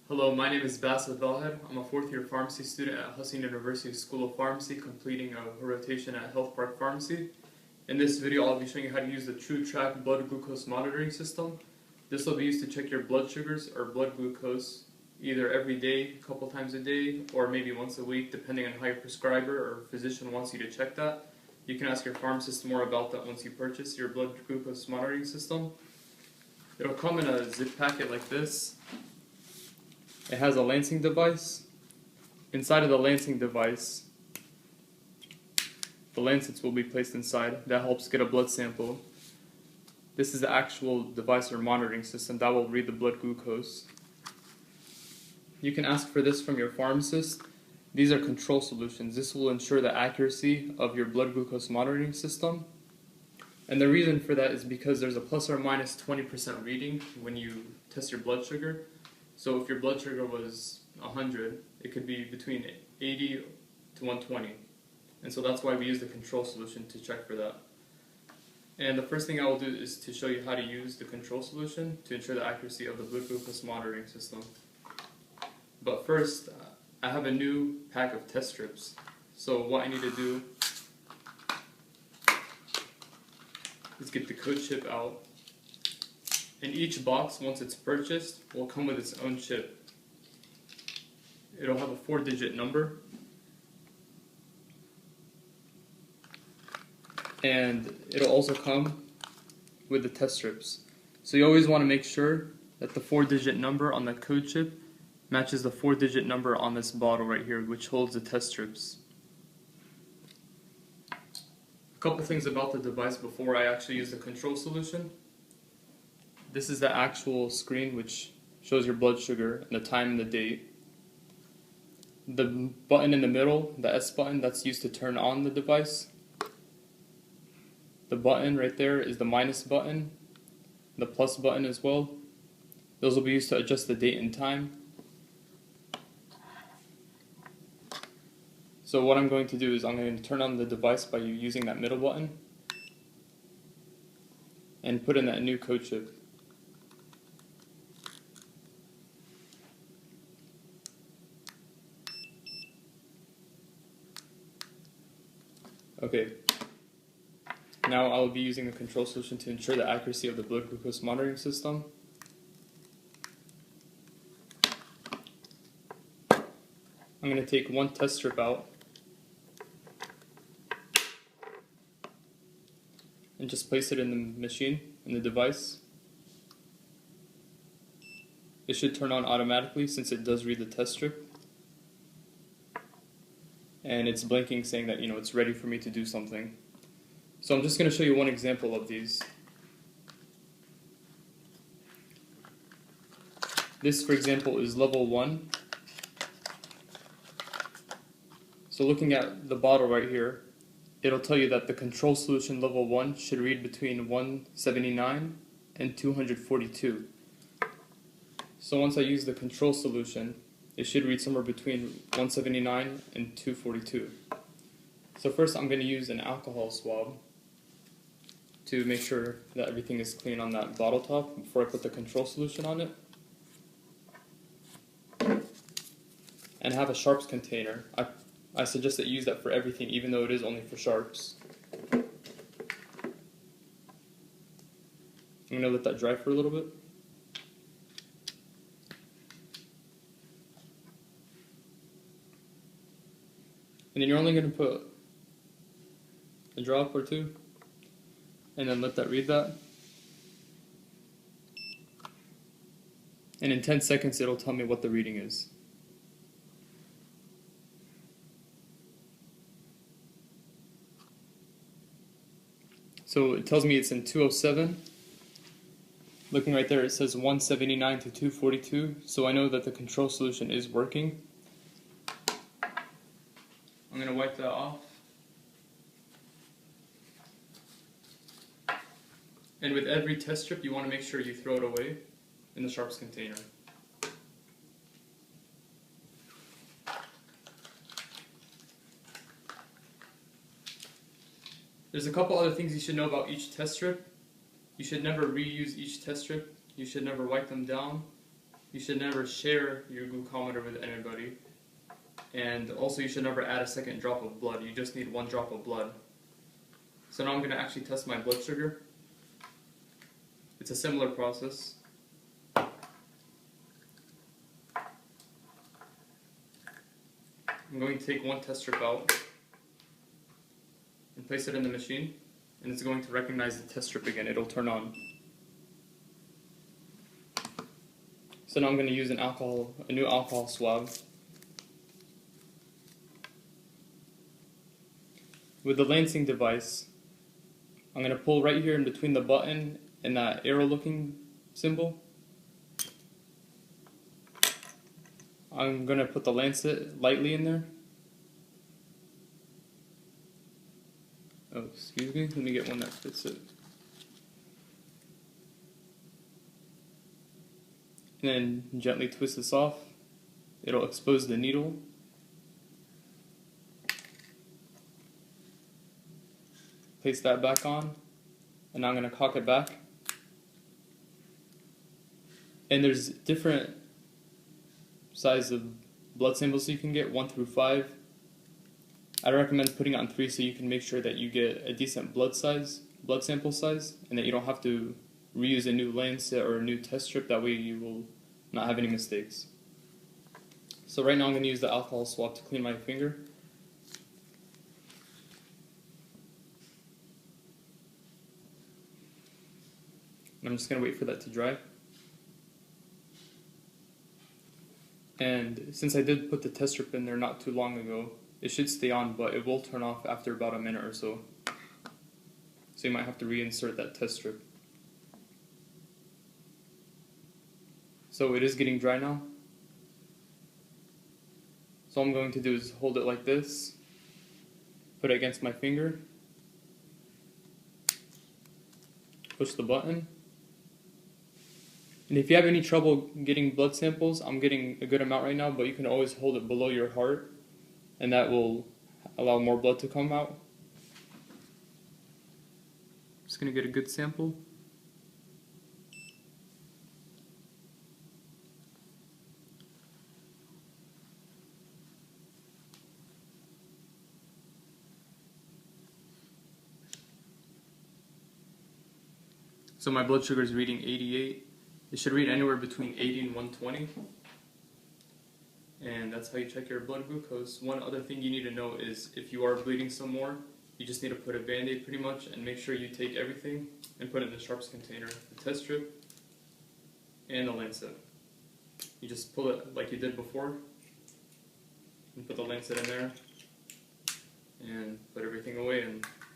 Hello, my name is Bassel Belhead. I'm a fourth year pharmacy student at Hussein University School of Pharmacy, completing a rotation at Health Park Pharmacy. In this video, I'll be showing you how to use the TRUEtrack blood glucose monitoring system. This will be used to check your blood sugars or blood glucose either every day, a couple times a day, or maybe once a week, depending on how your prescriber or physician wants you to check that. You can ask your pharmacist more about that once you purchase your blood glucose monitoring system. It'll come in a zip packet like this. It has a lancing device. Inside of the lancing device, the lancets will be placed inside. That helps get a blood sample. This is the actual device or monitoring system that will read the blood glucose. You can ask for this from your pharmacist. These are control solutions. This will ensure the accuracy of your blood glucose monitoring system. And the reason for that is because there's a plus or minus 20% reading when you test your blood sugar. So if your blood sugar was 100, it could be between 80 to 120. And so that's why we use the control solution to check for that. And the first thing I will do is to show you how to use the control solution to ensure the accuracy of the blood glucose monitoring system. But first, I have a new pack of test strips. So what I need to do is get the code chip out. And each box, once it's purchased, will come with its own chip. It'll have a 4-digit number. And it'll also come with the test strips. So you always want to make sure that the 4-digit number on the code chip matches the 4-digit number on this bottle right here, which holds the test strips. A couple things about the device before I actually use the control solution. This is the actual screen which shows your blood sugar and the time and the date. The button in the middle, the S button, that's used to turn on the device. The button right there is the minus button, the plus button as well. Those will be used to adjust the date and time. So what I'm going to do is I'm going to turn on the device by using that middle button and put in that new code chip. Okay, now I will be using the control solution to ensure the accuracy of the blood glucose monitoring system. I'm going to take one test strip out and just place it in the machine, in the device. It should turn on automatically since it does read the test strip. And it's blinking saying that, it's ready for me to do something. So I'm just going to show you one example of these. This, for example, is level 1. So looking at the bottle right here, it'll tell you that the control solution level 1 should read between 179 and 242. So once I use the control solution, it should read somewhere between 179 and 242. So first I'm going to use an alcohol swab to make sure that everything is clean on that bottle top before I put the control solution on it. And have a sharps container. I suggest that you use that for everything, even though it is only for sharps. I'm going to let that dry for a little bit. And then you're only going to put a drop or two, and then let that read that. And in 10 seconds it'll tell me what the reading is. So it tells me it's in 207. Looking right there, it says 179 to 242, so I know that the control solution is working. I'm going to wipe that off. And with every test strip, you want to make sure you throw it away in the sharps container. There's a couple other things you should know about each test strip. You should never reuse each test strip. You should never wipe them down. you should never share your glucometer with anybody. And also you should never add a second drop of blood. You just need 1 drop of blood. So now I'm going to actually test my blood sugar. It's a similar process. I'm going to take 1 test strip out and place it in the machine, and it's going to recognize the test strip again. It'll turn on. So now I'm going to use a new alcohol swab. With the lancing device, I'm going to pull right here in between the button and that arrow looking symbol. I'm going to put the lancet lightly in there. Oh, excuse me, let me get one that fits it. And then gently twist this off. It'll expose the needle. Place that back on, and now I'm going to cock it back. And there's different size of blood samples you can get, 1 through 5. I recommend putting it on 3 so you can make sure that you get a decent blood sample size, and that you don't have to reuse a new lancet or a new test strip. That way you will not have any mistakes. So right now I'm going to use the alcohol swab to clean my finger. And I'm just going to wait for that to dry. And since I did put the test strip in there not too long ago, it should stay on, but it will turn off after about a minute or so. So you might have to reinsert that test strip. So it is getting dry now. So all I'm going to do is hold it like this, put it against my finger, push the button. And if you have any trouble getting blood samples, I'm getting a good amount right now, but you can always hold it below your heart, and that will allow more blood to come out. Just going to get a good sample. So my blood sugar is reading 88. It should read anywhere between 80 and 120. And that's how you check your blood glucose. One other thing you need to know is if you are bleeding some more, you just need to put a band-aid pretty much, and make sure you take everything and put it in the sharps container. The test strip and the lancet. You just pull it like you did before and put the lancet in there and put everything away, and